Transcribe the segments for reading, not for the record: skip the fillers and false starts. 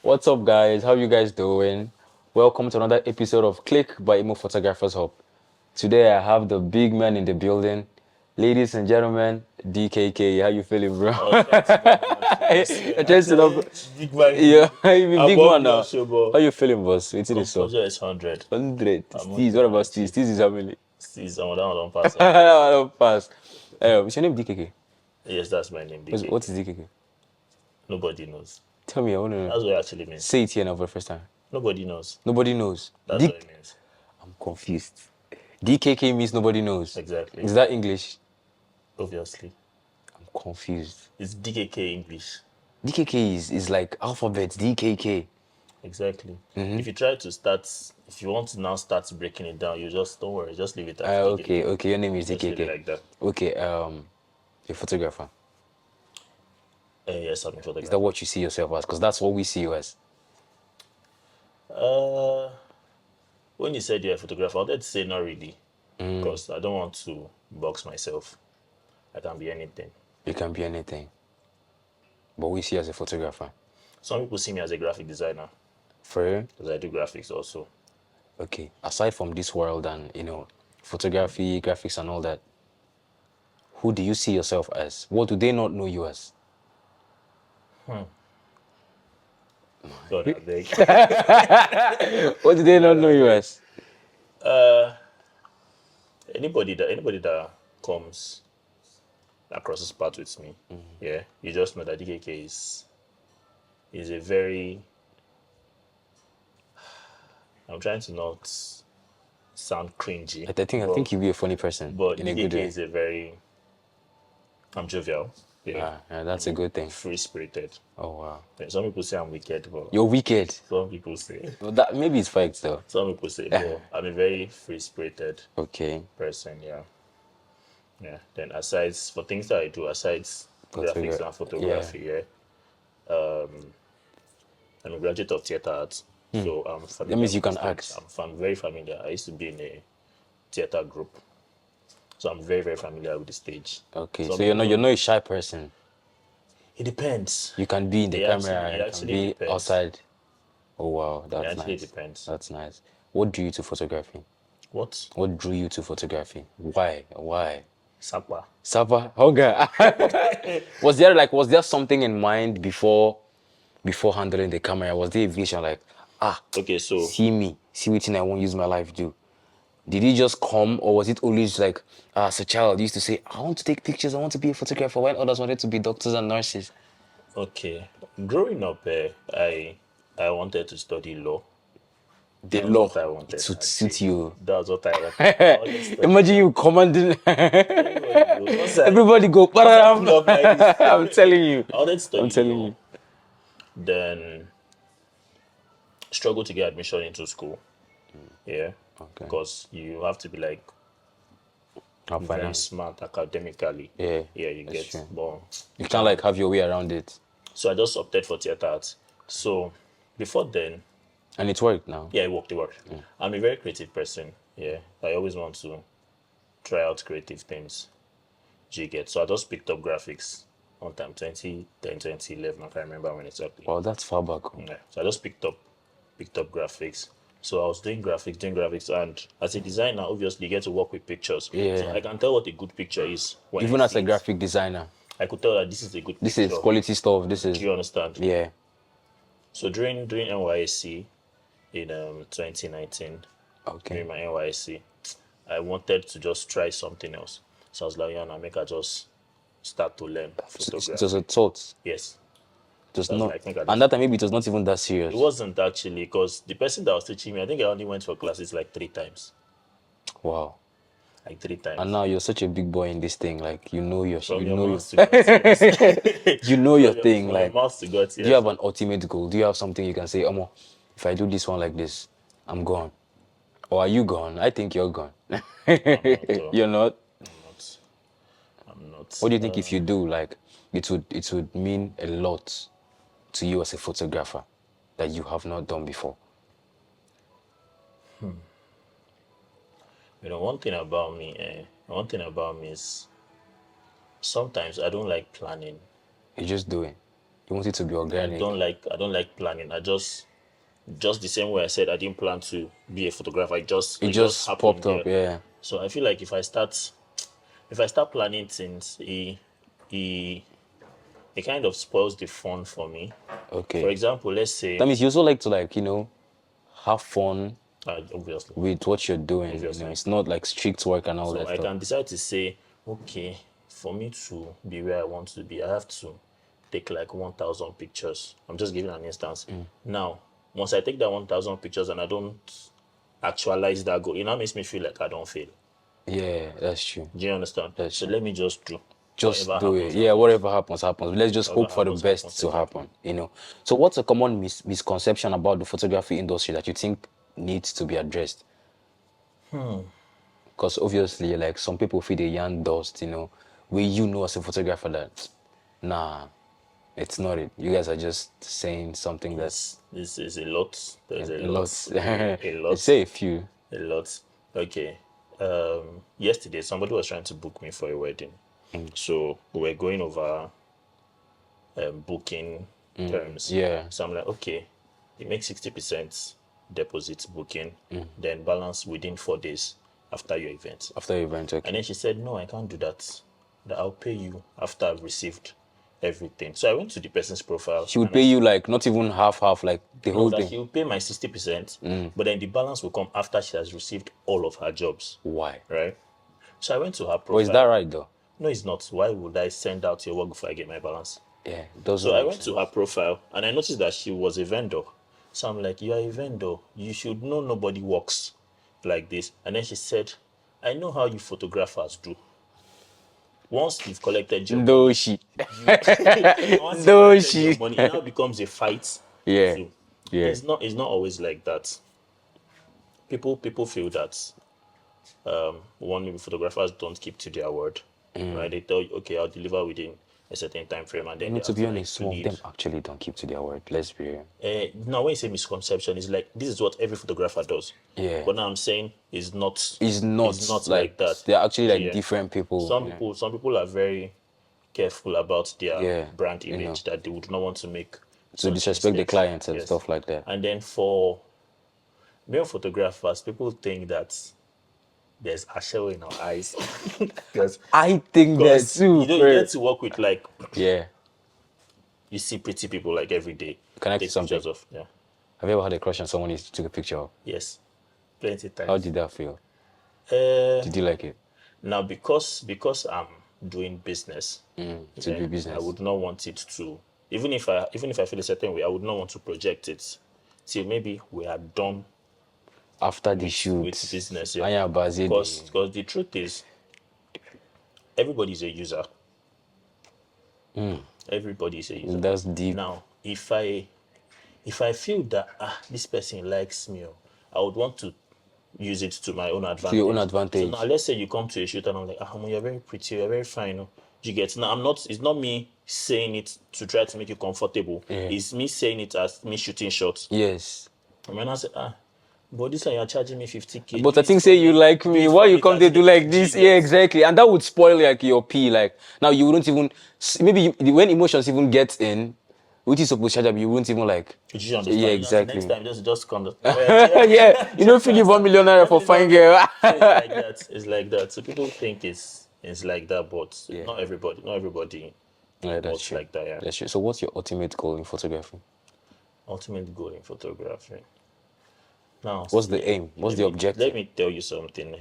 What's up, guys? How you guys doing? Welcome to another episode of Click by Emo Photographers Hub. Today I have the big man in the building. Ladies and gentlemen, DKK, how you feeling, bro? Oh, thanks very much. I just Actually, big man. yeah, you be big Above man your now. show, but How you feeling, boss? What's it so? composure is 100. 100. I'm Steez, what motivated about and Steez? cheap. Steez is how many? See, some of them don't pass. I don't pass. What's your name, DKK? Yes, that's my name, What's, DK. what is DKK? Nobody knows. Tell me, I want to know. That's what it actually means. Say it here now for the first time. Nobody knows. Nobody knows. That's what it means. I'm confused. DKK means nobody knows. Exactly. Is that English? Obviously. I'm confused. It's DKK English. DKK is like alphabet, DKK. Exactly. If you try to start, if you want to now start breaking it down, you just, don't worry, just leave it at DKK. Okay, your name is Just leave DKK. it like that. Okay, you're a photographer. Yes, I'm a Is photographer. that what you see yourself as? Because that's what we see you as. When you said you're a photographer, I wanted to say not really, because I don't want to box myself. I can be anything. You can be anything. But we see you as a photographer. Some people see me as a graphic designer, For you? because I do graphics also. Okay. Aside from this world and, photography, graphics and all that, who do you see yourself as? What do they not know you as? God, I beg. What do they not know you as? anybody that comes across this path with me, yeah, you just know that DKK is a very. I'm trying to not sound cringy. I think you'll be a funny person But in a DKK good way. is a very. I'm jovial. Yeah. Yeah, that's a good thing. Free spirited. Oh wow. Some people say I'm wicked, but You're wicked. some people say. Well, that maybe it's faked though. Some people say, but I'm a very free spirited Okay. person, yeah. Yeah. Then aside for things that I do, aside graphics and photography, yeah. I'm a graduate of theater arts. So I'm familiar. That means you with can the stage. act. Very familiar. I used to be in a theater group. So I'm very, very familiar with the stage. Okay. Some So you're people- not a shy person. It depends. You can be in the It camera, actually you can be depends. outside. Oh wow, that's actually nice. depends. That's nice. What drew you to photography? What? What drew you to photography? Why? Why? Sapa. Sapa? Okay. was there something in mind before handling the camera? Was there a vision like, Okay, so see what I won't use my life do? Did it just come, or was it always like, as a child, you used to say, I want to take pictures, I want to be a photographer, while others wanted to be doctors and nurses? okay. Growing up, I wanted to study law. The That's law, what I wanted. it would actually. suit you. That's what I wanted. I wanted to study Imagine you commanding Once I everybody go. pull up like this, I'm telling you. I wanted to study I'm telling law. you. Then struggle to get admission into school. Yeah. Okay. Because you have to be like Have very finance. smart academically. Yeah. Yeah, you that's get. true. But You can't like have your way around it, so I just opted for theater arts. So before then, and it worked now. yeah, it worked. It worked. I'm a very creative person. Yeah, I always want to try out creative things. Do you get? So I just picked up graphics on time 2010, 2011. I can't remember when exactly. Wow, that's far back. Yeah. So I just picked up graphics. So I was doing graphics, and as a designer, obviously you get to work with pictures. Yeah. So I can tell what a good picture is when Even I as see a it. graphic designer, I could tell that this is a good this picture. is quality stuff. This Do is you understand? yeah. So during NYSC in 2019, Okay. during my NYSC, I wanted to just try something else. So I was like, yeah, now make I just start to learn It photography. was a thought. Yes. It was That's not. like, make I And that time maybe it was not even that serious. It wasn't actually, because the person that was teaching me, I think I only went for classes like 3 times. Wow. Like 3 times. And now you're such a big boy in this thing. Like you know your From you your know mouth to God's ears. you know your thing. From Like your mouth to God's do you ears. have an ultimate goal? Do you have something you can say, Omo, if I do this one like this, I'm gone? Or are you gone? I think you're gone. You're not? I'm not. What do you think if you do, like, it would mean a lot to you as a photographer that you have not done before? One thing about me is sometimes I don't like planning. You just do it. You want it to be I organic. don't like planning. I just the same way I said I didn't plan to be a photographer. It It just just happened. popped Yeah. up, yeah. So I feel like if I start planning things, it it kind of spoils the fun for me. For Okay. example, let's say That means you also like to like, have fun obviously, with what you're doing. obviously. It's not like strict work and all So that I stuff. can decide to say, okay, for me to be where I want to be, I have to take like 1,000 pictures. I'm just giving an instance. Now, once I take that 1,000 pictures and I don't actualize that goal, it now makes me feel like I don't fail. Yeah, that's true. Do you understand? That's So true. let me just do Just whatever do it. happens, Yeah, happens. whatever happens, happens. Let's just Whatever hope for the happens, best happens. to Exactly. happen. So what's a common misconception about the photography industry that you think needs to be addressed? Because obviously, like some people feel they yarn dust, where as a photographer that, nah, it's not it. You guys are just saying something that This is a lot. There's a a lot. lot. A Let's lot. say a few. A lot. Okay. Yesterday, somebody was trying to book me for a wedding. So we were going over booking terms. Yeah, So I'm like, okay, you make 60% deposit booking, then balance within 4 days after your event. after the event, And okay. then she said, no, I can't do that. That I'll pay you after I've received everything. So I went to the person's profile She would and I pay you like not even half, like the no, whole that thing. she will pay my 60%, but then the balance will come after she has received all of her jobs. Why? Right? So I went to her But is that profile. right though? No, it's not. Why would I send out your work before I get my balance? Yeah, it So doesn't I make went to her sense. profile and I noticed that she was a vendor. So I'm like, you're a vendor. You should know nobody works like this. And then she said, I know how you photographers do. Once you've collected your No, money, she. you once you've No, collected your she. money, it now becomes a fight Yeah, to yeah. it's not always like that. People feel that one photographers don't keep to their word. Right? They tell you, okay, I'll deliver within a certain time frame, and then they To have be to like honest, some of plead. them actually don't keep to their word. Let's be real. Now, when you say misconception, it's like this is what every photographer does. Yeah. But now I'm saying It's is not not like like that. they're actually like Yeah. different people. Some people are very careful about their Yeah, brand you know, image that they would not want to make to such disrespect the mistakes. clients and Yes. stuff like that. And then for male photographers, people think that there's a shadow in our eyes because I think that too, you bro. get to work with like Yeah. you see pretty people like every day. Can I ask you Take something? pictures of Have you ever had a crush on someone you took a picture of? yes, plenty How times. did that feel? Uh, Did you like it? Now because I'm doing business, To yeah, do I business? would not want it to even if I feel a certain way, I would not want to project it till maybe we are done After the with shoot, business, yeah. Aya Because the truth is everybody's a user. Everybody's a user. that's deep. Now, if I feel that this person likes me, I would want to use it to my own To your own advantage. So now advantage. let's say you come to a shoot and I'm like, you're very pretty, you're very fine. Oh. You get now it's not me saying it to try to make you comfortable. Yeah. It's me saying it as me shooting shots. Yes. And when I say, but this one you're charging me 50K, But I think say you like do me. it Why for you me come they do 30K. like Do you this? Yeah, get? exactly. And that would spoil like your P. Like now you wouldn't even maybe when emotions even get in, which is supposed to charge up, you wouldn't even like. Did you Yeah, understand? So next exactly. time just come. Yeah, feel give 1 million naira for fine girl. So it's like that. It's like that. So people think it's like that, but Yeah. not everybody Yeah, that's works true. like that. Yeah. That's true. So what's your ultimate goal in photography? Ultimate goal in photography. Now, What's the see, aim? What's let the me let objective? me tell you something.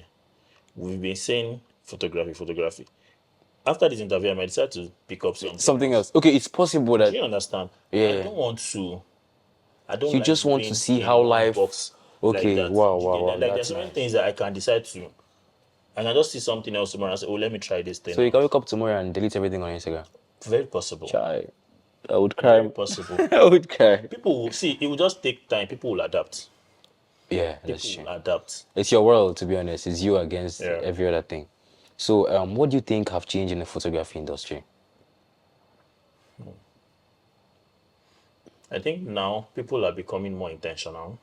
We've been saying photography, photography. After this interview, I might decide to pick up something Something else. else. Okay, it's possible Do that you understand? I yeah. don't want to. I don't You just like want to being see in how one life. box like Okay, that. wow, Do you wow, get wow. that? Like there's That's so many nice. things that I can decide to. I can just see something else tomorrow and say, "Oh, let me try this thing So you can out." wake up tomorrow and delete everything on Instagram. Very possible. Chai. I would Very cry. possible. I would cry. People will see. It will just take time. People will adapt. Yeah, that's People true. will adapt. It's your world, to be honest. It's you against Yeah. every other thing. So, what do you think have changed in the photography industry I think now people are becoming more intentional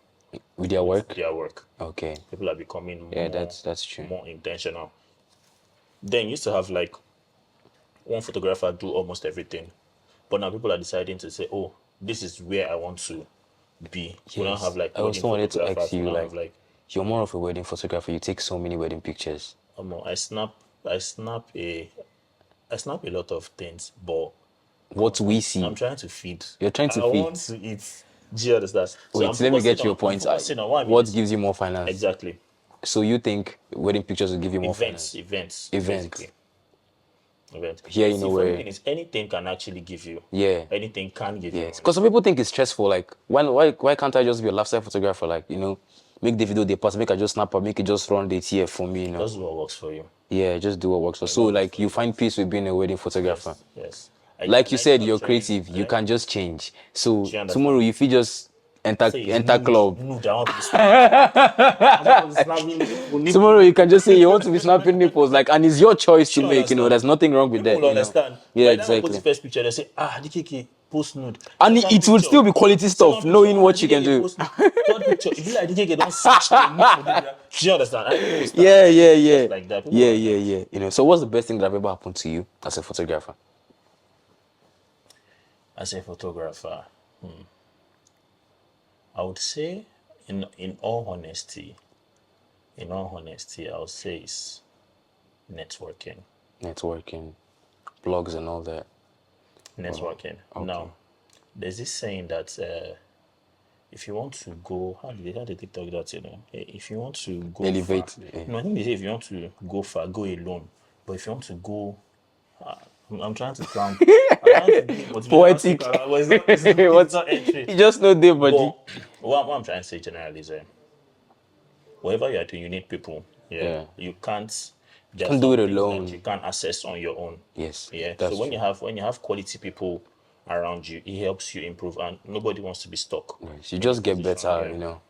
with their with work? their work. Okay. People are becoming Yeah, more that's true. more intentional. Then you used to have like one photographer do almost everything. But now people are deciding to say, oh, this is where I want to be. We don't have Yes. like I wedding also wanted to ask photographers. We you, don't like, have like you're more of a wedding photographer. You take so many wedding pictures. I snap I snap a lot of things, but What we I'm see, trying to feed. you're trying to I feed. want to eat. Do you understand? So Wait, let me get your I'm point. focusing on what I mean What is gives you more finance? exactly So you think wedding pictures will give you more events, finance? events, Events. basically. Event. Here, you See, know funny where. thing is anything can actually give you Yeah. anything can give you Yes. money. Because some people think it's stressful. Like, why can't I just be a lifestyle photographer? Like, make the video they pass, make I just snap up, make it just run the TF for me. Just do what works for you. Yeah, just do what works for. When So what works like for you you find works. peace with being a wedding photographer. Yes, yes. Like you I said, love you're training. creative. You Eh? can just change. So Do you tomorrow, understand? if you just enter Say it's enter nude, club, nude. I want to be I want to be snapping tomorrow nipple. you can just say you want to be snapping nipples, like, and it's your choice to She make. understand. There's nothing wrong with People that. will understand. Yeah, By the time I post the exactly. first picture, they say, DKK, post nude. And Second it will picture, still be quality stuff, second picture, knowing what you can DKK, do. post nude. Third picture, if you like DKK, don't switch to a nude photograph. Do you understand? And people start Yeah, like, yeah, just yeah, like that. People yeah, don't yeah, understand. yeah. So what's the best thing that have ever happened to you as a photographer? As a photographer, I would say, in all honesty, I would say it's networking. Networking, blogs, and all that. Oh, Networking. okay. Now, there's this saying that if you want to go, how did they talk that, if you want to go far, Elevate. Yeah. no, I think they say if you want to go far, go alone. But if you want to go, I'm trying to sound, I'm trying to do motivational Poetic. speaker, but it's What? not entry. You just know their body. But what I'm trying to say generally is, whatever you are doing, you need people. Yeah, Yeah. you can't. There are Can't do some it things that alone. you can't access on your own. Yes, Yeah. So that's true. when you have quality people around you, it helps you improve, and nobody wants to be stuck Yes, you in a just get position. better, Yeah. you know.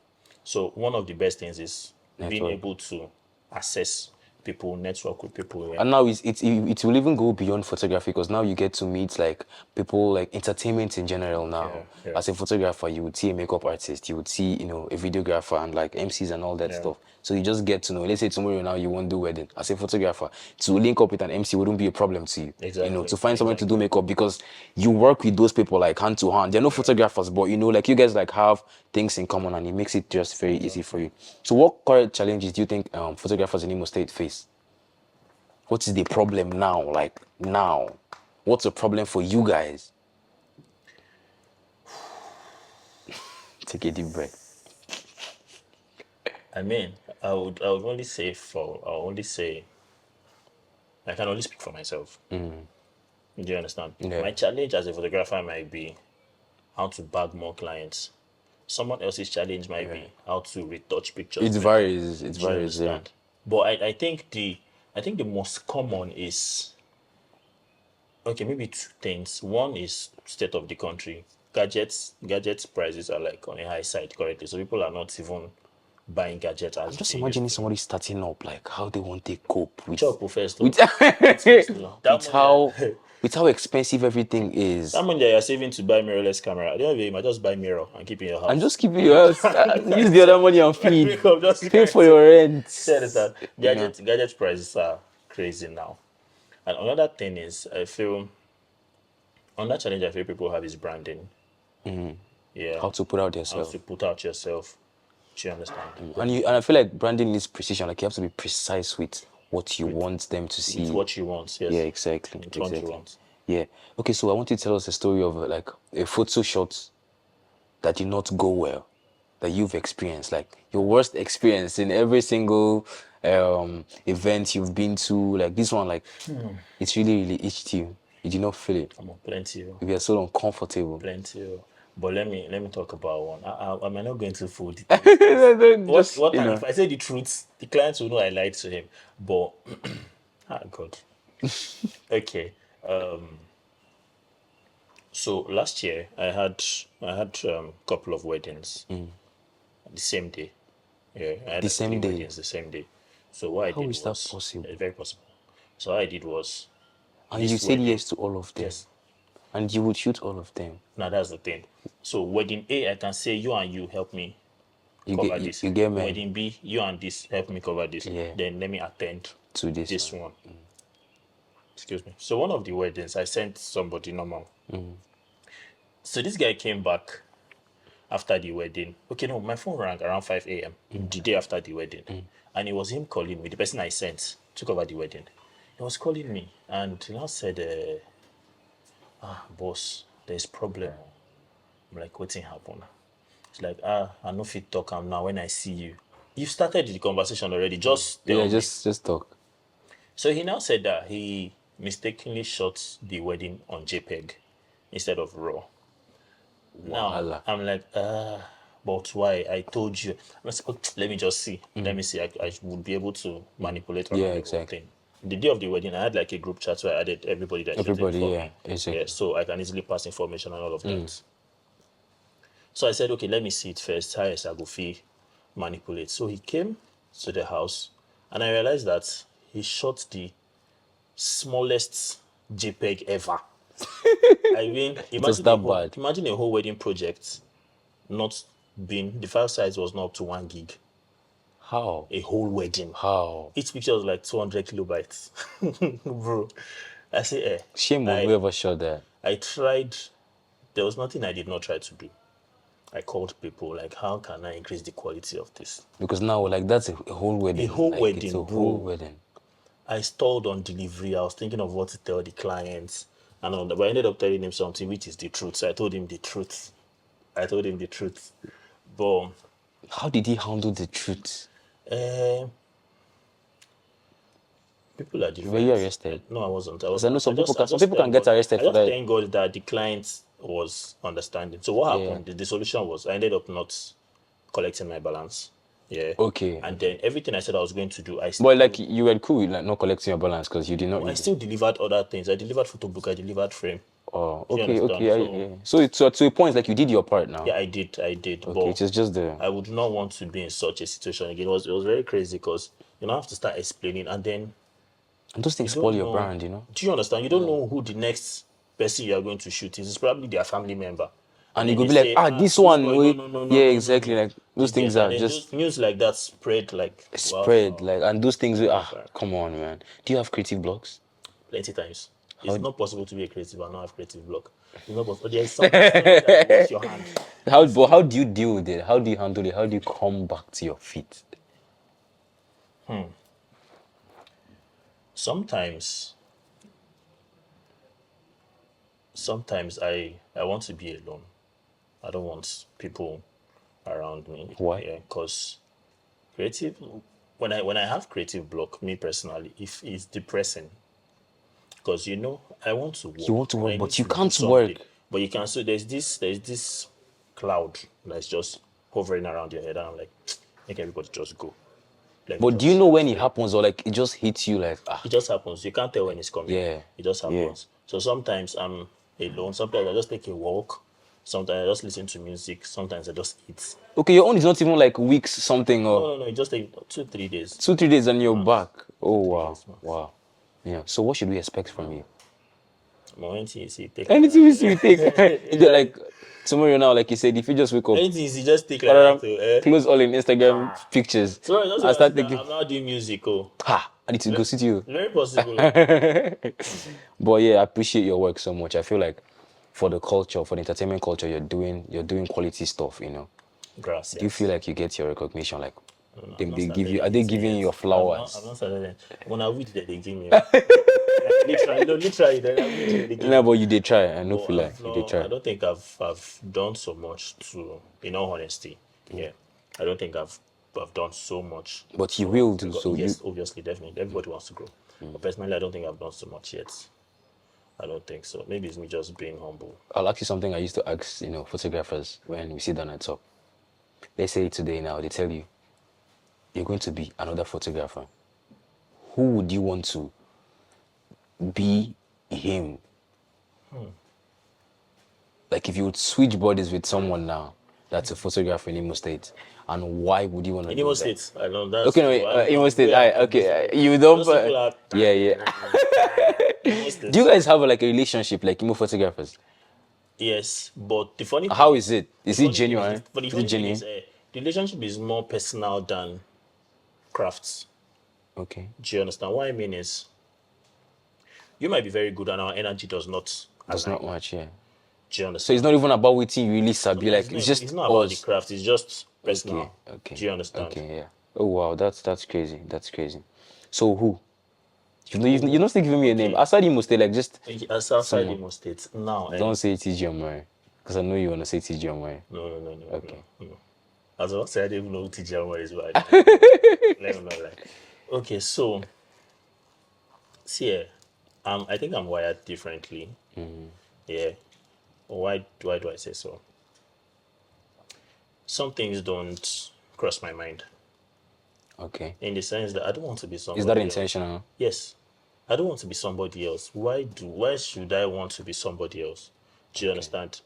So one of the best things is being Network. able to access people, network with people. Yeah. And now it will even go beyond photography, because now you get to meet like people, like entertainment in general Yeah. now. Yeah. As a photographer, you would see a makeup artist, you would see, a videographer and like MCs and all that Yeah. stuff. So you just get to know. Let's say tomorrow now you won't do wedding. As a photographer, to link up with an MC wouldn't be a problem to you. Exactly. To find someone to do Exactly. makeup, because you work with those people like hand to hand. They're no photographers, but like you guys like have things in common, and it makes it just very easy for you. So what current challenges do you think photographers in Imo State face? What is the problem now? Like now, what's the problem for you guys? Take a deep breath. I mean, I would only say I can only speak for myself. Do you understand? Yeah, My challenge as a photographer might be how to bag more clients. Someone else's challenge might yeah. be how to retouch pictures It better. varies. It Do you varies. Yeah. understand? But I think the most common is, okay, maybe two things. One is state of the country. Gadgets prices are like on a high side currently. So people are not even buying gadgets I'm as just they used imagining to. somebody starting up, like how they want to cope with, Chop first with, though. Eat first though. with how, with how expensive everything That is. money that you're saving to buy mirrorless camera, at the end of the day, you might just buy mirror and keep in your And house. just keep it yours. Use the other money and feed. Wake up, just Pay kind for your rent. say that gadget prices are crazy now. And another thing is, I feel another challenge I feel people have is branding. Yeah, How to put out how to yourself. put out yourself. Do you understand? And I feel like branding needs precision. Like you have to be precise with what you With want them to with see. what you want, Yeah, yes. exactly, With what you exactly. want. Yeah. Okay, so I want you to tell us a story of like a photo shot that did not go well, that you've experienced, like your worst experience in every single event you've been to. Like this one, like it's really, really itched you. You did not feel it. I'm on plenty. Oh. You are so uncomfortable. Plenty. Oh. But let me talk about one. I might not go into full details because Just, if I say the truth, the clients will know I lied to him. But God. Okay. So last year I had couple of weddings the same day. Yeah, I had the like three same day. weddings the same day. So what I How did is that was possible? very possible. So what I did was And you this said wedding. yes to all of them. Yes. And you would shoot all of them. Now that's the thing. So wedding A, I can say you and you help me You get cover you, this. you get men Wedding B, you and this help me cover this. Yeah. Then let me attend to this this one. one. Excuse me. So one of the weddings, I sent somebody normal. So this guy came back after the wedding. Okay, no, my phone rang around 5 a.m. the day after the wedding. And it was him calling me. The person I sent took over the wedding. He was calling me and he now said, boss, there's problem. I'm like, what's happen? It's like, I know fit talk am now when I see you. You've started the conversation already. Just tell Yeah, me. just talk. So he now said that he mistakenly shot the wedding on JPEG instead of RAW. Now Wahala. I'm like, but why? I told you. I said, "Oh, let me just see. Let me see. I would be able to manipulate Yeah, around the whole exactly. thing. The day of the wedding, I had like a group chat where I added everybody that is waiting Everybody, for yeah, me. Yeah, exactly. so I can easily pass information and all of that. So I said, okay, let me see it first. How else I go fee manipulate? So he came to the house and I realized that he shot the smallest JPEG ever. I mean, It was that bad. imagine a whole wedding project not being the file size was not up to 1 gig. How? A whole wedding. How? Each picture was like 200 kilobytes. Bro. I say, Shame on I whoever shot that. I tried. There was nothing I did not try to do. I called people like, how can I increase the quality of this? Because now, like, that's a whole A wedding. whole Like, it's wedding, a whole bro. wedding. I stalled on delivery. I was thinking of what to tell the clients, and all that, but I ended up telling him something which is the truth. So I told him the truth. But How did he handle the truth? uh, people are Were you different. arrested? No, I wasn't. I Because was I know not. some people I can. Some just people can thank get God. arrested I for just that. thank God that the client was understanding. So what Yeah. happened? The solution was I ended up not collecting my balance. Yeah. Okay. And Okay. then everything I said I was going to do, But like, you were cool with like not collecting your balance because you did not I really. still delivered other things. I delivered photo book. I delivered frame. Oh, Do you okay, understand? okay, So yeah. So it's so to a point, like you did your part now. yeah, I did. Okay, But it is just the I would not want to be in such a situation again. It was very crazy because you know I have to start explaining, and then and those you things spoil don't your know. brand, you know. Do you understand? You don't know who the next person you are going to shoot is. It's probably their family member, and And you then could they be like, say, ah, this this one, boy, no, we, no, no, no, yeah, no, no, exactly. no. Like You those things get, and are then just those news like that spread like spread, wildfire. like, and those things, Wildfire. come on, man. Do you have creative blocks? Plenty times. How It's not possible to be a creative and not have creative block. It's not possible. There's somewhere that you wash your hand. but how do you deal with it? How do you handle it? How do you come back to your feet? Sometimes, sometimes I want to be alone. I don't want people around me. Why? Yeah, because creative. When I have creative block, me personally, if it's depressing, because I want to You work want to and work, I need but you to do can't something, work. but you can. So there's this cloud that's just hovering around your head, and I'm like, make everybody just go. Let me But do you just know when it stay. happens or like it just hits you like, It just happens. You can't tell when it's coming. yeah, It just yeah. happens. So sometimes I'm alone. Sometimes I just take a walk. Sometimes I just listen to music. Sometimes I just eat. Okay, your own is not even like weeks something No, or no, no. It just take 2, 3 days 2, 3 days on your max. back. Oh Three wow, days max. wow. Yeah. So what should we expect from you? But anything you see, take like Anything that. we see, we take. Like tomorrow now, like you said, if you just wake up, Anything you see, just take like that. close all in Instagram pictures, So I just and want to start say that taking. I'm not doing music. Oh, Ha! I need to go sit you. very possible. Oh. But yeah, I appreciate your work so much. I feel like for the culture, for the entertainment culture, you're doing quality stuff. You know. Do you feel Gracias. like you get your recognition? Like No, they, I've not they give started you? Are they anything giving you yet. your I've flowers? not started anything. When I read that they give me, literally, no, literally, then I read that they give No, me. but you did try. I know But feel like I've you did not. I try. don't think I've done so much to. In all honesty, yeah, I don't think I've done so much But you to. will do. Because So you. yes, obviously, definitely, everybody wants to grow. But personally, I don't think I've done so much yet. I don't think so. Maybe it's me just being humble. I'll ask you something I used to ask, photographers when we sit down and talk. They say today now, they tell you, you're going to be another photographer. Who would you want to be him? Like if you would switch bodies with someone now that's a photographer in Imo State, and why would you want to In do Imo that? State, I know that's Okay, no, too. Imo I'm State, very those okay, people. you don't, Those people are. yeah, yeah. Imo Do you State. guys have like a relationship like Imo photographers? Yes, but the funny thing How is is, it? Is it genuine? but the Is it funny thing is, genuine? the relationship is more personal than crafts. Okay, Do you understand? What I mean is, you might be very good and our energy does not does not align. match, yeah. Do you So it's understand? not even about waiting you really sabi. Sometimes Like it's it's just not about the us. craft. It's just Okay, personal. okay, Do you understand? okay, yeah. Oh wow, that's crazy. That's crazy. So who? You're Who? not still giving me a name. Okay. Aside Imo State, like just As outside someone. Imo State. Now, Don't say TG Omari. Because I know you wanna say TG Omari. no, Okay. no. As I said, I don't even know who TJ is, but I don't know. Let me know, like. Okay, so, see, I think I'm wired differently. Yeah. Why do I say so? Some things don't cross my mind Okay. in the sense that I don't want to be Is that somebody else. intentional? Yes, I don't want to be somebody else. Why should I want to be somebody else? Do you Okay. understand?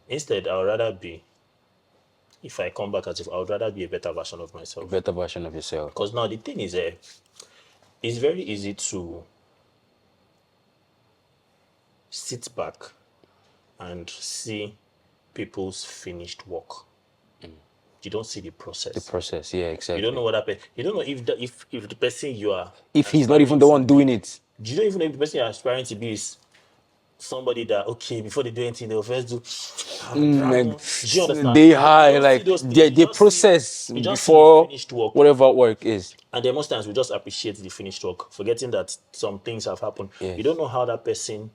Instead, I would rather be, if I come back as if I would rather be a better version of A myself. better version of yourself. Because now the thing is, it's very easy to sit back and see people's finished work. You don't see the The process. process, yeah, You don't know exactly. what happened. You don't know if the person you are If he's not aspiring even the to one doing be, it. you don't even know if the person you're aspiring to be is somebody that, okay, before they do anything, they'll first do Like, dragon. Do you understand? they You high, don't see like those things. they process You just see the before finished work. whatever work is. And then most times we just appreciate the finished work, forgetting that some things have happened. You don't Yes. know how that person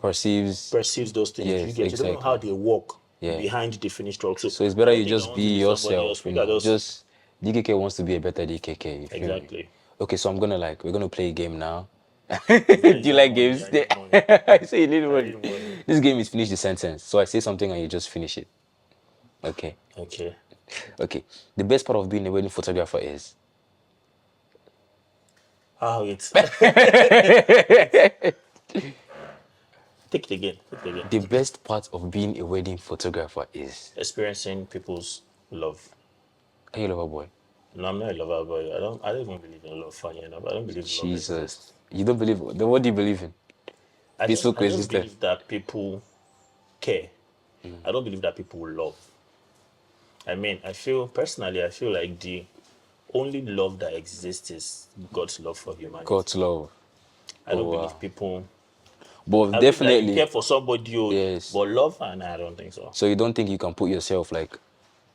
Perceives. perceives those things. You Yes, get, you don't know how exactly. they work Yeah. behind the finished work. So So it's I better don't you think I just want to be be somebody else. yourself, Maybe I just Just DKK wants to be a better DKK, you feel me? exactly. Okay, so we're gonna play a game now. Is Do you that like money? games? I need money. I say you need I one. need money. This game is finish the sentence. So I say something and you just finish it. Okay. Okay. Okay. The best part of being a wedding photographer is Ah, wait. Take it again. Take it again. the best part of being a wedding photographer is. Experiencing people's love. Are you a lover boy? No, I'm not a lover boy. I don't even believe in love. Funny enough, I don't believe love exists. Jesus. You don't believe then what do you believe in? Peaceful I just coexistence. believe that people care. I don't believe that people love. I mean, I feel like the only love that exists is God's love for humanity. God's love. I Oh don't believe wow. people. But I believe that you definitely, care for somebody, yes. but love, and I don't think so. So you don't think you can put yourself like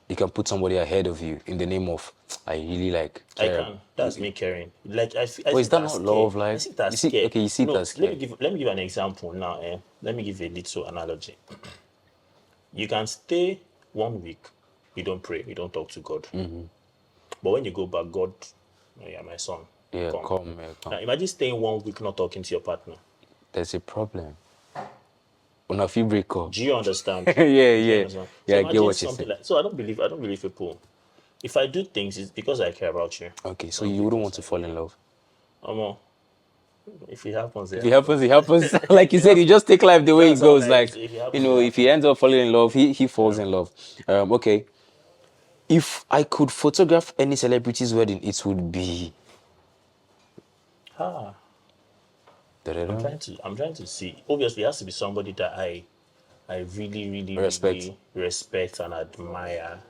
you can put somebody ahead of you in the name of I really like I care. can. That's me caring. Like I But is see that that not scare. love? I Like see that you see, scare. okay, you see it No, as care. let me give an example now. Let me give a little analogy. You can stay 1 week, you don't pray, you don't talk to God. But when you go back, God, oh yeah, my son, Yeah, come. come, Now come. imagine staying 1 week not talking to your partner. There's a problem. When I feel break up. Do you understand? Yeah, Do you yeah, understand? yeah. So I get imagine what you something say. like. So I don't believe people. If I do things, it's because I care about you, Okay, so not you wouldn't because want to I fall really. in love. If it happens, it If it happens, it happens. happens. Like If you it said, you happens, just take life the way it that's how goes. life is. Like If it happens, it if he happens. ends up falling in love, he falls in love. Okay. If I could photograph any celebrity's wedding, it would be. Ah, Da-da-da. I'm trying to see. Obviously, it has to be somebody that I really, really, Respect. really respect and admire.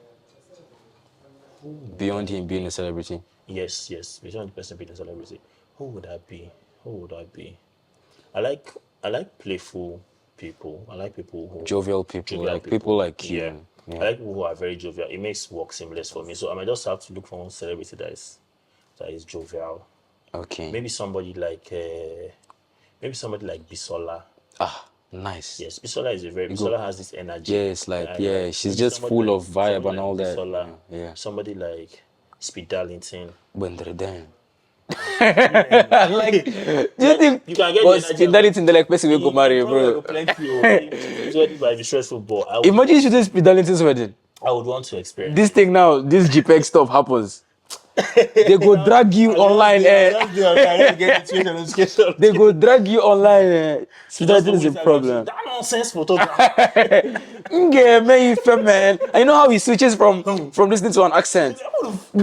Who would Beyond I him being a be? celebrity. Yes, yes. Beyond the person being a celebrity. Who would I be? Who would I be? I like playful people. I like people who Jovial people, jovial like people people. like Yeah. you. I Yeah. like people who are very jovial. It makes work seamless for me. So I might just have to look for one celebrity that is jovial. Okay. Maybe somebody like Bisola. Ah, nice. Yes, You go. Bisola has this energy Yes, that like I yeah, like. she's Maybe just full of vibe somebody and all like that. Bisola, Yeah, yeah. somebody like Speed Darlington. When they're done. Yeah. Like, do you Like think? you can get the But energy speed and Darlington, they're like person will go in marry, probably I bro. go plenty. His wedding might be stressful, but Imagine you do speed Darlington's wedding. I would want to experience This it. thing now, this JPEG stuff happens. They go drag you online. I just get notification. They go drag you online. To Speed just Darlington open is a Instagram, say, problem. that nonsense photographer. Yeah, man, you feel man. I know how he switches from listening to an accent.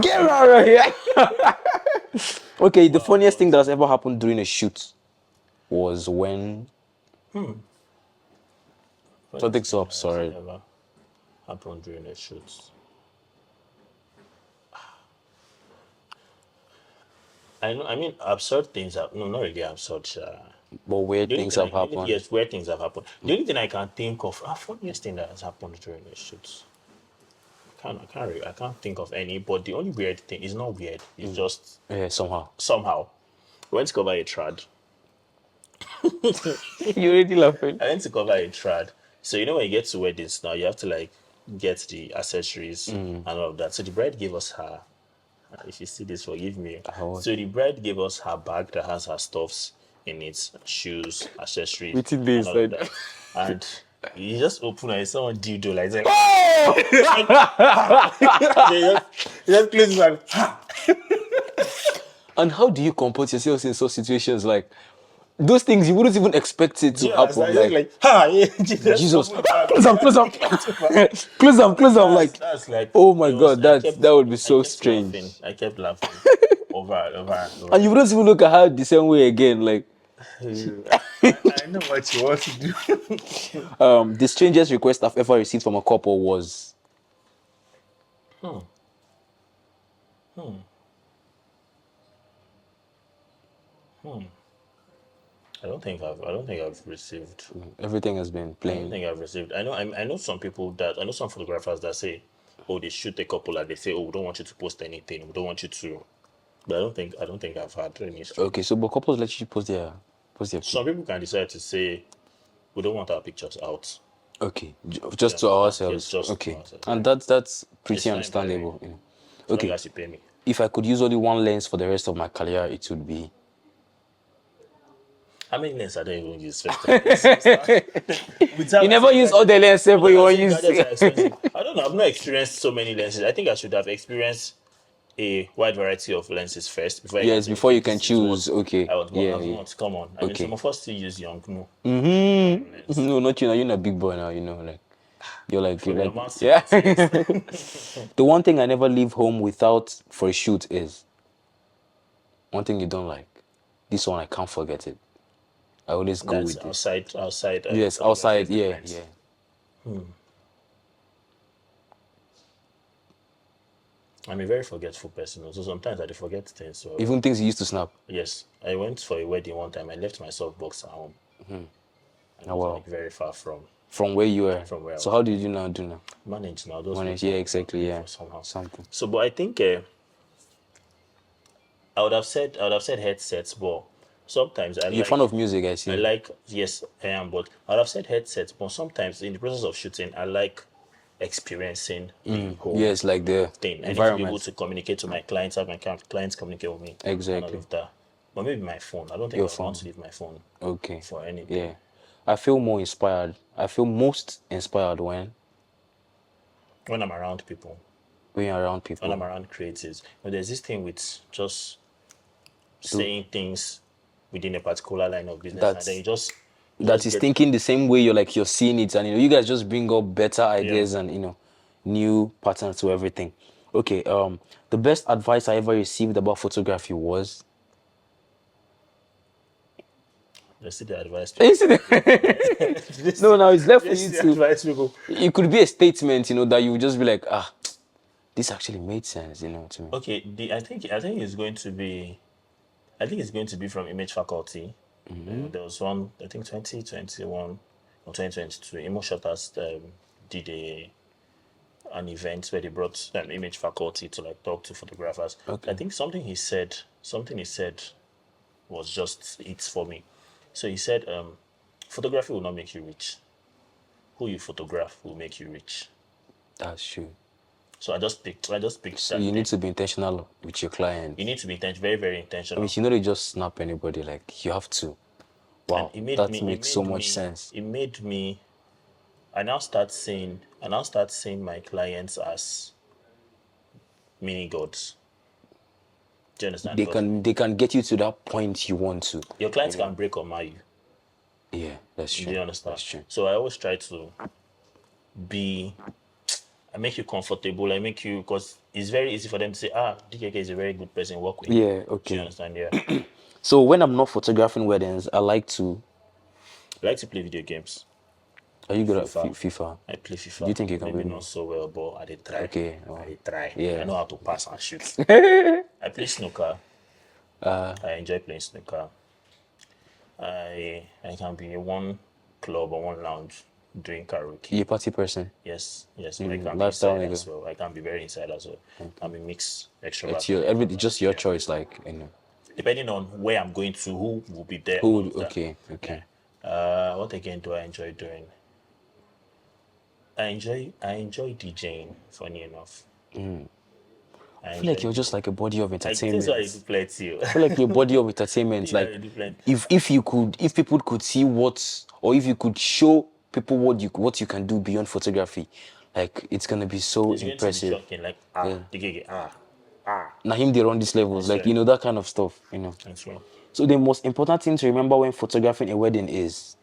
Get out of here. Okay, the Wow, funniest thing but that has ever happened during a shoot was when something funniest so thing that has absurd. ever happened during a shoot. I know. I mean, absurd things. No, not really absurd. But weird The only things thing have I, only, happened. yes, weird things have happened. The only thing I can think of, funniest thing that has happened during the shoots. I can't think of any. But the only weird thing is not weird. It's just Yeah, somehow. somehow. I went to cover a trad. You already laughing. I went to cover a trad. So you know when you get to weddings now, you have to like get the accessories and all of that. So the bride gave us her. If you see this, forgive me. What? So the bride gave us her bag that has her stuffs in it, shoes, accessories, Waiting there and all of inside. that. And you just open and someone dildo like that. You just close his hand. And how do you comport yourself in such situations? Like those things you wouldn't even expect it Do to you happen. understand? It's Like like, ha, yeah, just Jesus, open the bag. close up, close up, close up, close up. Like, That's like, oh my it was, God, that would be I so kept laughing. strange. I kept laughing over and over and over And you wouldn't even look at her the same way again. Like, I know what you want to do. the strangest request I've ever received from a couple was, I don't think I've received. everything has been I don't plain. think I've received. I know some people that I know some photographers that say, oh, they shoot a couple and they say, oh, we don't want you to post anything. We don't want you to. But I don't think I've had any Okay, strange. so but couples let you post their Some people can decide to say, we don't want our pictures out. okay, You just to understand? Yes, ourselves. just to Okay, ourselves. and Yeah. that's It's pretty fine by me. understandable. You know. As long Okay, as you pay me. if I could use only one lens for the rest of my career, it would be. How many lenses I don't even use first of all? You never use all the lenses With ever time you I want say use. gadgets are expensive. I don't know. I've not experienced so many lenses. I think I should have experienced a wide variety of lenses first before I can Yes, say, before okay, you can this is what choose. Okay, I would want. yeah, I yeah. want. Come on. I mean, some Okay. of us still use young no lens. No, not you. Now you're not a big boy now. You know, like you're From your like mouth to yeah. God's ears. The one thing I never leave home without for a shoot is one thing you don't like. This one I can't forget it. I always go That's with this. outside Yes, photography outside. Yeah, equipment. yeah. I'm a very forgetful person, so sometimes I do forget things. So Even things you used to snap. yes, I went for a wedding one time. I left my softbox at home, and it Oh was wow. like very far From where you were. from where I So was. how did you now do now? Manage now. Those Manage. look Yeah, up and exactly. pay Yeah. for somehow. Something. So, but I would have said headsets, but sometimes You're fond of music, I see. yes, I am, but I would have said headsets, but sometimes in the process of shooting, I like experiencing the whole Yes, like the thing. I need to be able environment. to communicate to my clients, have my clients communicate with me, and all Exactly. of that. But maybe my phone. I don't think Your I would want to phone. leave my phone Okay. for anything. Yeah. I feel more inspired. I feel most inspired When I'm around people, when you're around when I'm people. around creatives, but there's this thing with just Do saying things within a particular line of business, and then that's you that just is get thinking the same way you're seeing it, and you guys just bring up better yeah. ideas and new patterns to everything. Okay, the best advice I ever received about photography was Let's see the advice people. you see Let's no, see, now it's left for let's you see to advice people. it could be a statement, that you would just be like, this actually made sense, to me. Okay, I think it's going to be I think it's going to be from image faculty. There was one I think 2021 or 2022. Imo Shutters did an event where they brought image faculty to like talk to photographers. I Okay. think something he said was just it's for me. So he said, photography will not make you rich. Who you photograph will make you rich. That's true. So I just picked So that you need thing. to be intentional with your client. You need to be very, very I mean, intentional. they just snap anybody. Like you have to. And Wow, that makes so much sense. it made me, I now start seeing my clients as mini gods. Do you understand? They Because can get you to that point you want to. your clients can break or marry you. Yeah, that's Do true. you understand? That's true. So I always try to be, I make you comfortable. I make you, because it's very easy for them to say, DKK is a very good person, work with him. Yeah, Do you okay. understand? Yeah. So when I'm not photographing weddings, I like to. I like to play video games. Are you good at FIFA. FIFA? I play Do you FIFA. think you can Maybe beat not me? so well, but I did try. Okay. I did try. I Yeah. know how to pass and shoot. I play snooker. I enjoy playing snooker. I can be in one club or one lounge doing karaoke. You a party person? Yes, but I can be Lifestyle inside as nigga. well. I can be very inside as well. I'm a mixed extrovert It's and your every introvert. just your Yeah. choice, like, you know. Depending on where I'm going to, who will be there, Who all would of that. okay, Yeah. okay. What again do I enjoy doing? I enjoy DJing. Funny enough, I I feel like enjoy you're just DJing. like a body of I think so. I do entertainment. plenty. I feel like you're a body of I entertainment. think Like I do plenty. if people could see what, or if you could show people what you can do beyond photography, like it's gonna be so It's going to be impressive. shocking. Like Yeah. the gig, ah. Now him they run these I levels, like swear. you know, that kind of stuff, you know. I swear. So the most important thing to remember when photographing a wedding is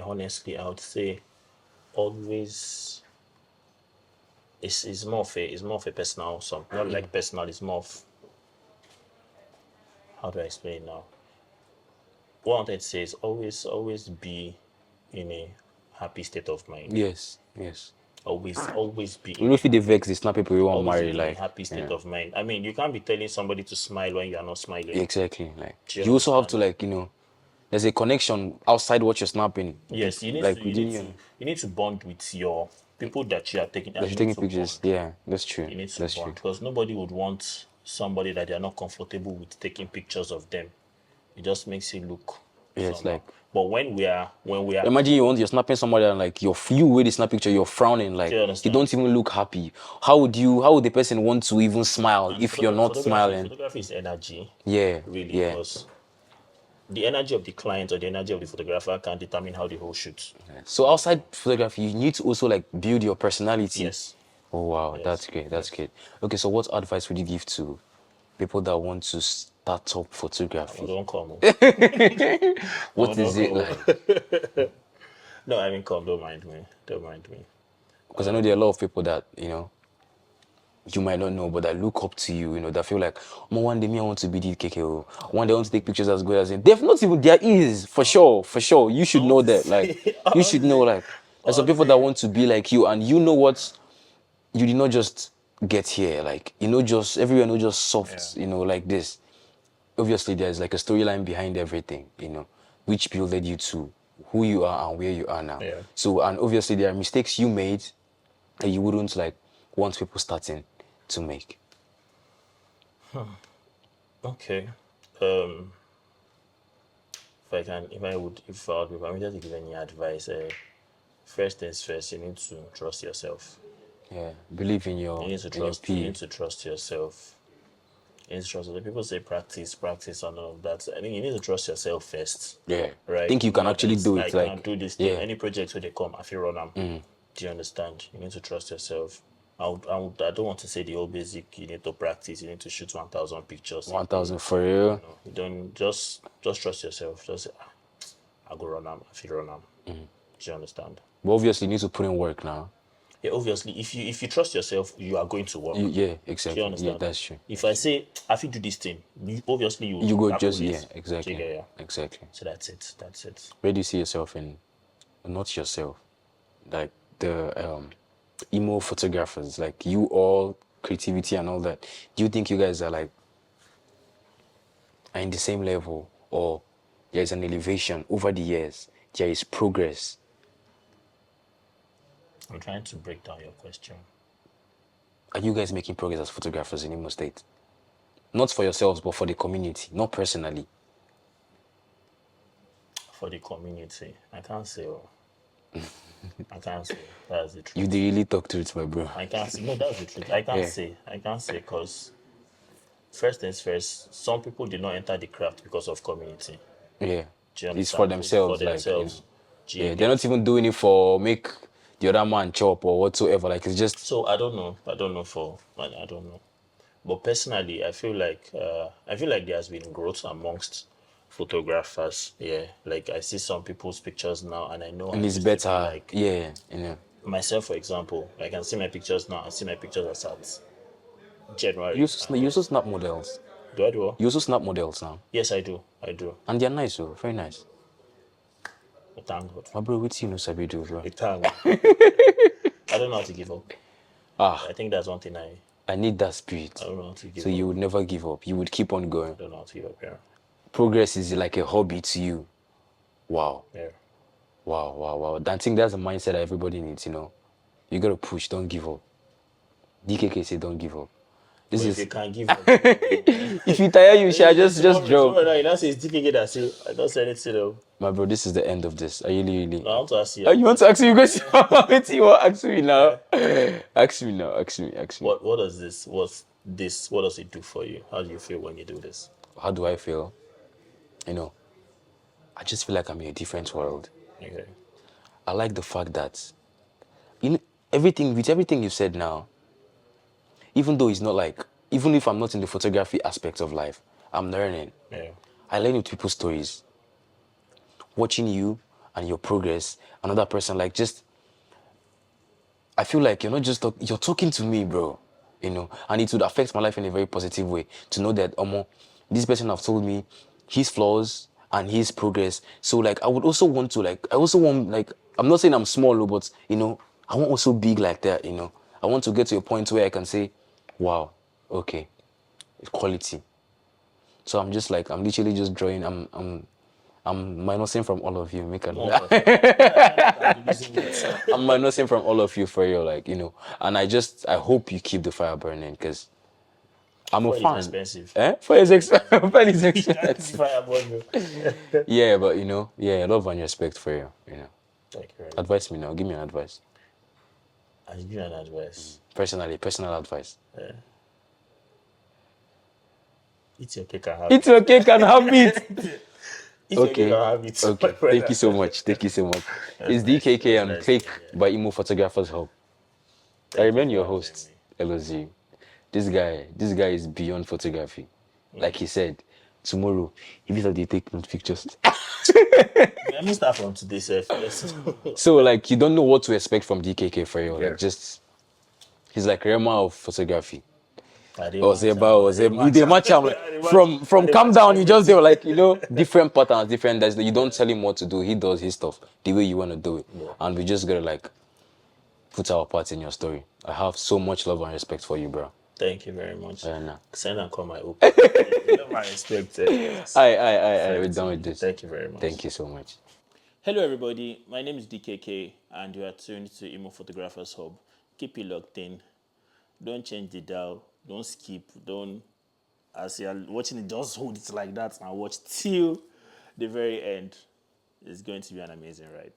Honestly, I would say always. It's more of a personal song. Not like personal. It's more of, how do I explain it now? What I wanted to say is always be in a happy state of mind. yes, yes. Always be You in know, a if they happy vex, it's not people you want always marry, be in a like, happy state yeah. of mind. I mean, you can't be telling somebody to smile when you are not smiling. Exactly. Like Do you you also have to, understand? like, you know, there's a connection outside what you're snapping. Yes, you need to Like you need within to you you need to bond with your people that you are taking. that You you're need taking to bond. pictures. Yeah, that's true. You need to That's true. bond because nobody would want somebody that they are not comfortable with taking pictures of them. It just makes it look Yeah, it's somehow. like But when we are, imagine you're snapping somebody and like you with the snap picture, you're frowning, do like you you understand? don't even look happy. How would the person want to even smile And if you're not photography, smiling? photography is energy, Yeah, really, yeah. because the energy of the client or the energy of the photographer can determine how the whole shoot. So outside photography, you need to also like build your personality. Yes, Oh wow, that's yes, great. That's yes. great. Okay, so what advice would you give to people that want to start up Oh, photography? don't come. Oh, What don't is it like? come. No, I mean, come. Don't mind me. Don't mind me. Because I know there are a lot of people that, you know, you might not know, but that look up to you, you know, that feel like, oh, one day me, I want to be the KKO. One day I want to take pictures as good as him. There's not even, there is, for sure, for sure. You should know that. Like, Honestly, you should know, honestly, like, there's some people that honestly. want to be like you, and you know what, you did not just get here. Like, you know, just, everywhere, not just Yeah. soft, you know, like this. Obviously, there's like a storyline behind everything, you know, which builded you to who you are and where you are now. Yeah. So, and obviously, there are mistakes you made that you wouldn't like want people starting to make. Okay. If I would be permitted to give any advice, first things first, you need to trust yourself. Yeah, believe You need to in your trust. You P. need to trust yourself. You need to trust. People say practice, practice, and all of that. I think you need to trust yourself first, Yeah, right? think you can Not actually that do I it. can't Like, do this thing. yeah, Any project where they come, I feel run them. Do you understand? You need to trust yourself. I don't want to say the whole basic. You need to practice. You need to shoot 1,000 pictures a day. 1,000 for real. No, you don't. Just trust yourself. Just say, I go run them. I feel run them. Do you understand? But obviously, you need to put in work now. Yeah, obviously, if you trust yourself, you are going to work. Yeah, Do you exactly. Yeah, understand? that's true. If I say I feel do this thing, obviously you You go just, tackle yeah, it. Do you exactly. get it? Exactly. So that's it. That's it. Where do you see yourself in? Not yourself. Like the emo photographers, like you all creativity and all that. Do you think you guys are like are in the same level, or there is an elevation over the years? There is progress. I'm trying to break down your question. Are you guys making progress as photographers in Imo State? Not for yourselves, but for the community, not personally. For the community, I can't say. Oh, I can't say. That's the You truth. did really talk to it, my bro. I can't say. No, that's the truth. I can't Yeah, say. I can't say because first things first. Some people did not enter the craft because of community. yeah. Do you It's for understand? It's for themselves, like, you know. themselves. Do you Yeah, they're not get? even doing it for make the other man chop or whatsoever. Like it's just So I don't know. I don't know for. I don't know. But personally, I feel like there has been growth amongst photographers. Yeah, like I see some people's pictures now, and I know I and it's used to be better. like Yeah, you know. myself, for example. I can see my pictures now. I see my pictures as at You January, also, and you then also snap models. do I do? Well? You also snap models now. Yes, I do. I do. And they're nice, oh, very nice. But thank God. My bro, what's you know Sabi do, bro? Thank God. I don't know how to give up. Ah, I think that's one thing I need that I spirit. don't know how to So give up. you would never give up. You would keep on going. I don't know how to give up. Yeah. Progress is like a hobby to you. Wow. Yeah. Wow, wow, wow. I think that's a mindset that everybody needs, you know. You gotta push, don't give up. DKK say don't give up. This But if is you can't give up, then if you tire you, shall just drop. tomorrow now you now say it's DKK that say I don't say anything though. My bro, this is the end of this. I really. No, I want to ask you Oh, a you want to question. ask me? You guys, wait, you want to ask me now? Ask me now. Ask me. Ask me. What does what does it do for you? How do you feel when you do this? How do I feel? You know, I just feel like I'm in a different world. Okay. I like the fact that, you know, everything you said now, even though it's not like, even if I'm not in the photography aspect of life, I'm learning. Yeah. I learn with people's stories. Watching you and your progress, another person, like just, I feel like you're not just you're talking to me, bro. You know, and it would affect my life in a very positive way to know that this person have told me his flaws and his progress. So like I would also want to like I also want like I'm not saying I'm small, but you know, I want also big like that, you know. I want to get to a point where I can say, wow, okay, quality. So I'm just like I'm literally just drawing. I'm minusing from all of you. Make a No, I'm using it. I'm minusing from all of you for your like you know. And I hope you keep the fire burning because I'm a Fuel is fan. expensive. Eh? For his for his You can't keep the expensive. fire burning. Yeah, but you know, yeah, love and respect for you. You know, Thank you very much. advise me now. Give me an advice. I give you an advice. Personal advice. Eat your cake and have It's it. okay, can have it. Eat your cake and Okay. have it, my Okay. Thank you brother. so much. Thank you so much. That's It's nice. DKK That's and nice Click meeting you. by Emo Photographers Hub. I Thank you remain for your having host, me. LOZ. This guy is beyond photography. Like he said, tomorrow, if you they take note pictures. Let me start from today, sir. First. So like you don't know what to expect from DKK for you. Yeah. Like just he's like Rema of photography. I didn't Or match Zeba, him. or I didn't Zeba. You match they him. match him like, I from didn't calm match down. You just they everything. were like different patterns, different. That's you don't tell him what to do. He does his stuff the way you want to do it, Yeah. and we just gotta like put our part in your story. I have so much love and respect for you, bro. Thank you very much. Nah. Send and call my Uber. You know my respect. We're done with You. this. Thank you very much. Thank you so much. Hello, everybody. My name is DKK, and you are tuned to Emo Photographers Hub. Keep it locked in. Don't change the dial. Don't skip. Don't, as you're watching it, just hold it like that and watch till the very end. It's going to be an amazing ride.